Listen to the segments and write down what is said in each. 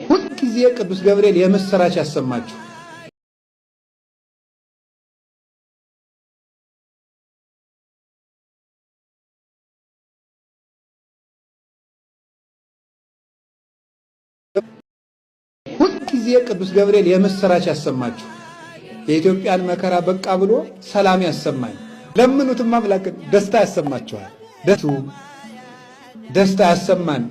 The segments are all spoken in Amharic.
ሁልጊዜ ቅዱስ ገብርኤል የምስራች ያሰማችሁ። ሁልጊዜ ቅዱስ ገብርኤል የምስራች ያሰማችሁ። የኢትዮጵያን መከራ በቃ ብሎ ሰላም ያሰማኝ። ለምኑትም አምላክ ደስታ ያሰማችኋል። ደስታ ያሰማን።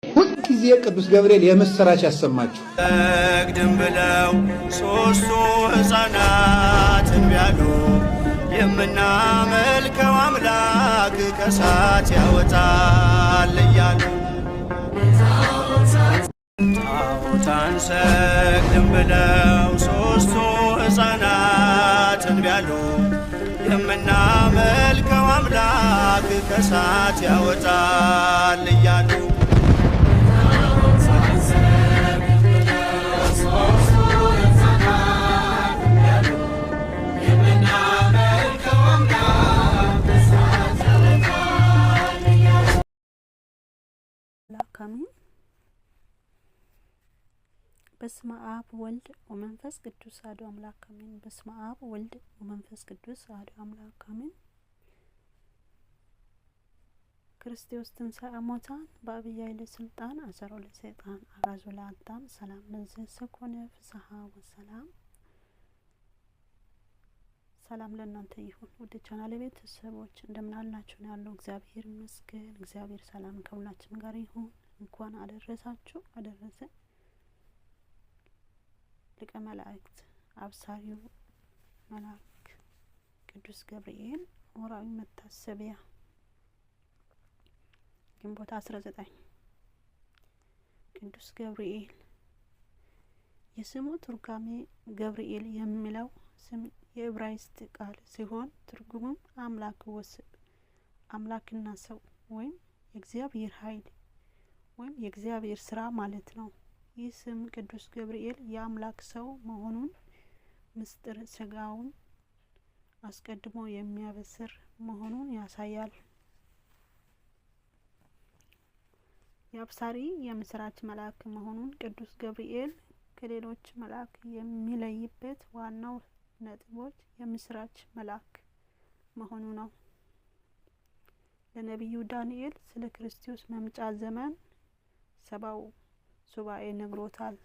ሁልጊዜ ቅዱስ ገብርኤል የምስራች ያሰማችሁ። ደግድም ብለው ሦስቱ ሕፃናትን ቢያሉ የምናመልከው አምላክ ከእሳት ያወጣል እያሉ ጣዖታን ሰግድም ብለው ሦስቱ ሕፃናትን ቢያሉ የምናመልከው አምላክ ከእሳት ያወጣል እያሉ አሜን። በስመ አብ ወልድ ወመንፈስ ቅዱስ አሐዱ አምላክ አሜን። በስመ አብ ወልድ ወመንፈስ ቅዱስ አሐዱ አምላክ አሜን። ክርስቶስ ተንሥአ እሙታን በዐቢይ ኃይለ ሥልጣን አሰሮ ለሰይጣን አግዓዞ ለአዳም ሰላም ለዘሰኮነ ፍስሐ ወሰላም። ሰላም ለእናንተ ይሁን። ወደ ቻናሌ ቤተሰቦች እንደምን አላችሁ? ነው ያለው። እግዚአብሔር ይመስገን። እግዚአብሔር ሰላም ከሁላችን ጋር ይሁን። እንኳን አደረሳችሁ አደረሰ። ሊቀ መላእክት አብሳሪው መልአክ ቅዱስ ገብርኤል ወርሃዊ መታሰቢያ ግንቦት 19። ቅዱስ ገብርኤል የስሙ ትርጓሜ ገብርኤል የሚለው ስም የዕብራይስጥ ቃል ሲሆን ትርጉሙም አምላክ ወስብ፣ አምላክና ሰው ወይም የእግዚአብሔር ኃይል ወይም የእግዚአብሔር ስራ ማለት ነው። ይህ ስም ቅዱስ ገብርኤል የአምላክ ሰው መሆኑን ምስጢር ሥጋውን አስቀድሞ የሚያበስር መሆኑን ያሳያል። የአብሳሪ የምስራች መልአክ መሆኑን ቅዱስ ገብርኤል ከሌሎች መልአክ የሚለይበት ዋናው ነጥቦች የምስራች መልአክ መሆኑ ነው። ለነቢዩ ዳንኤል ስለ ክርስቶስ መምጫ ዘመን 70 ሱባኤ ነግሮታል።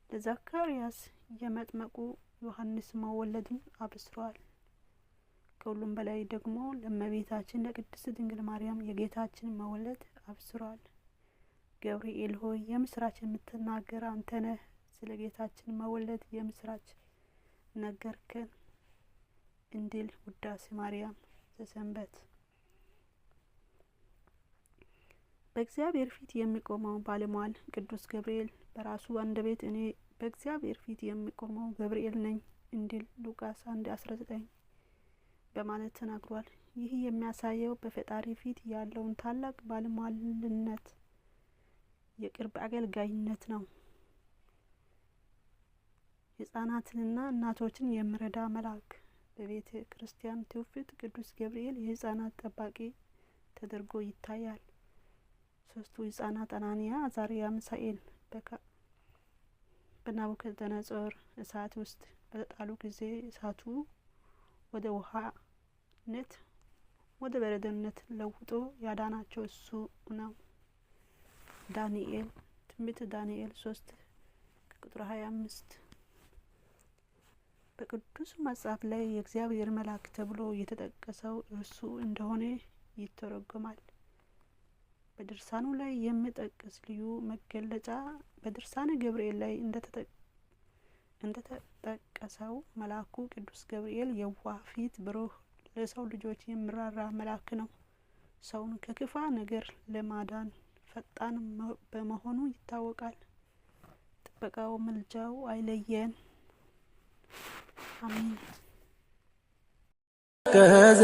ለዘካርያስ የመጥመቁ ዮሐንስ መወለዱን አብስሯል። ከሁሉም በላይ ደግሞ ለእመቤታችን ለቅድስት ድንግል ማርያም የጌታችን መወለድ አብስሯል። ገብርኤል ሆይ የምስራች የምትናገር አንተ ነህ፣ ስለ ጌታችን መወለድ የምስራች ነገርከን እንዲል ውዳሴ ማርያም ዘሰንበት። በእግዚአብሔር ፊት የሚቆመው ባለሟል ቅዱስ ገብርኤል በራሱ አንደበት እኔ በእግዚአብሔር ፊት የሚቆመው ገብርኤል ነኝ እንዲል ሉቃስ 1:19 በማለት ተናግሯል። ይህ የሚያሳየው በፈጣሪ ፊት ያለውን ታላቅ ባለሟልነት የቅርብ አገልጋይነት ነው። ሕፃናትንና እናቶችን የሚረዳ መልአክ በቤተ ክርስቲያን ትውፊት ቅዱስ ገብርኤል የሕፃናት ጠባቂ ተደርጎ ይታያል። ሶስቱ ሕፃናት አናንያ፣ አዛርያ፣ ሚሳኤል በናቡከደነጾር እሳት ውስጥ በተጣሉ ጊዜ እሳቱ ወደ ውሃነት ወደ በረዶነት ለውጦ ያዳናቸው እሱ ነው። ዳንኤል ትንቢተ ዳንኤል 3:25 በቅዱስ መጽሐፍ ላይ የእግዚአብሔር መልአክ ተብሎ የተጠቀሰው እርሱ እንደሆነ ይተረጎማል። በድርሳኑ ላይ የሚጠቅስ ልዩ መገለጫ በድርሳነ ገብርኤል ላይ እንደተጠቀሰው መልአኩ ቅዱስ ገብርኤል የዋህ ፊት ብሩህ ለሰው ልጆች የሚራራ መልአክ ነው። ሰውን ከክፉ ነገር ለማዳን ፈጣን በመሆኑ ይታወቃል። ጥበቃው ምልጃው አይለየን። አሜን። ቀዘ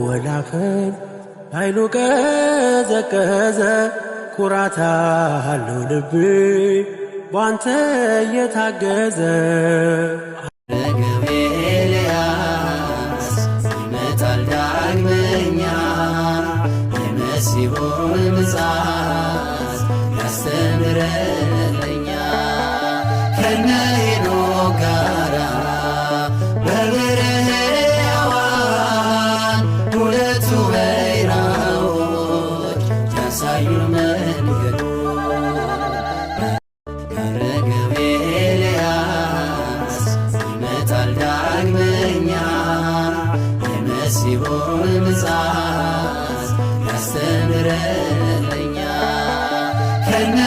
ወላፈን ኃይሉ ቀዘቀዘ ኩራታ አለው ልቤ ባንተ እየታገዘ ኤልያስ ይመጣል ዳግመኛ የመሲሁን ምጽአት ያስተምረኛል ከነ ሄኖክ ጋራ በበረሃዋን ሁለቱ ወይራዎች ያሳዩን መንገዱ ያረገው ኤልያስ ይመጣል ዳግመኛ የመሲሁን ምጽአት ያስተምረኛል ከነ